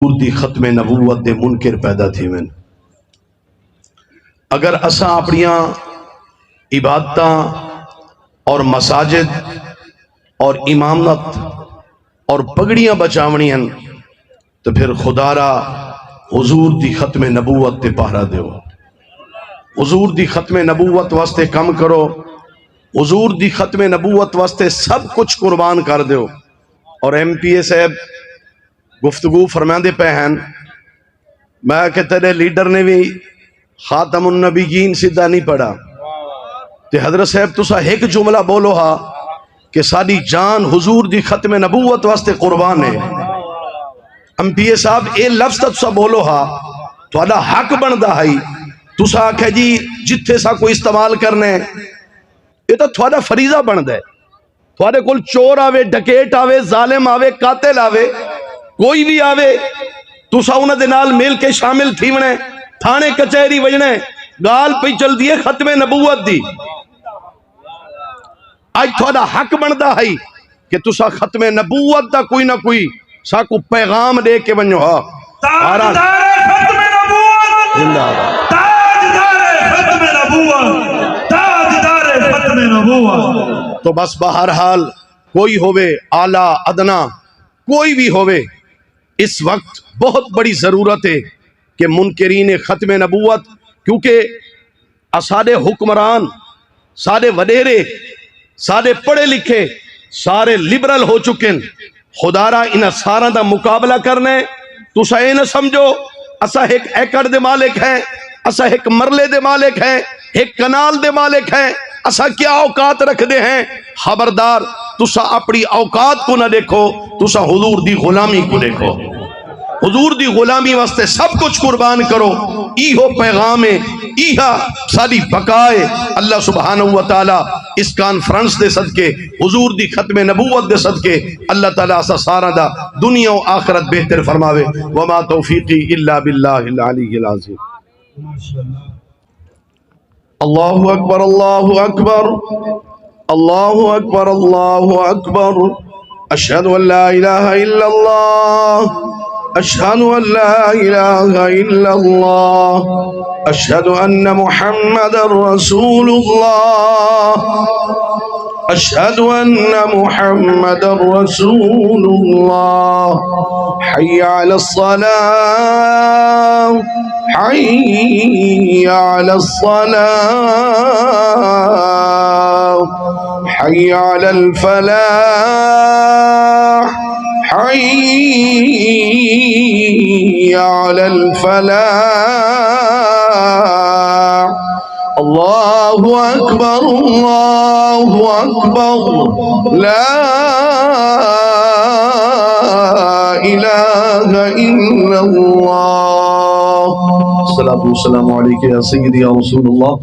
دی ختم نبوت دے منکر پیدا تھی میں اگر اساں اپنیاں عبادتاں اور مساجد اور امامت اور پگڑیاں بچاونی ہیں تو پھر خدا را حضور دی ختم نبوت تے پہرا دیو، حضور دی ختم نبوت واسطے کم کرو، حضور دی ختم نبوت واسطے سب کچھ قربان کر دیو۔ اور ایم پی اے صاحب گفتگو فرماندے پہ ہیں، میں کہ تیرے لیڈر نے بھی خاتم النبیین سیدھا نہیں پڑھا تے حضرت صاحب تسا ایک جملہ بولو ہا کہ ساری جان حضور دی ختم نبوت واسطے قربان ہے۔ ایم پی اے صاحب اے لفظ تسا بولو ہا تھوڑا حق بندا ہے، تسا آکھے جی جتھے سا کوئی استعمال کرنے یہ تو تھوڑا فریضہ بندا ہے۔ تھوڑے کول چور آوے، ڈکیٹ آوے، ظالم آوے، قاتل آوے، کوئی بھی آوے تسا انہاں دے نال مل کے شامل تھیونے، تھانے کچہری وجنے، گال پہ چل دیئے ختم نبوت دی۔ آج تھوڑا حق بندا ہے کہ تسا ختم نبوت دا کوئی نہ کوئی سا کو پیغام دے کے بنو ہا۔ تاجدار ختم نبوت، زندہ آباد، تاجدار ختم نبوت، تاجدار ختم نبوت۔ تو بس بہرحال کوئی ہوئے اعلیٰ ادنا کوئی بھی ہوئے، اس وقت بہت بڑی ضرورت ہے کہ منکرین ختم نبوت، کیونکہ سارے حکمران، سارے وڈیرے، سارے پڑھے لکھے، سارے لبرل ہو چکے، خدا را انہاں سارا دا مقابلہ کرنے تسا اے نہ سمجھو اسا ایک ایکڑ دے مالک ہیں، اسا ایک مرلے دے مالک ہیں، ایک کنال دے مالک ہیں، اسا کیا اوقات رکھ دے ہیں۔ خبردار تسا اپنی اوقات کو نہ دیکھو، تسا حضور دی غلامی کو دیکھو۔ حضور دی غلامی واسطے سب کچھ قربان کرو، ایہو پیغام ہے، ایہا ساری بقائے۔ اللہ سبحانہ وتعالی اس کانفرنس دے صدقے، حضور دی ختم نبوت دے صدقے اللہ تعالیٰ اسا سارا دا دنیا و آخرت بہتر فرماوے۔ وما توفیقی الا باللہ العلی العظیم۔ اللہ اکبر، اللہ اکبر، اللہ اکبر، اللہ اکبر، اشہد ان لا الہ الا اللہ، اشہد ان لا الہ الا اللہ، اشہد ان محمد رسول اللہ، اشہد ان محمد رسول اللہ۔ حی علی الصلاة، حی علی الصلاة، حی علی الفلاح، حی علی الفلاح۔ اللہ اکبر، اللہ اکبر، لا الہ الا اللہ۔ الصلاۃ والسلام علیکہ یا سیدی یا رسول اللہ۔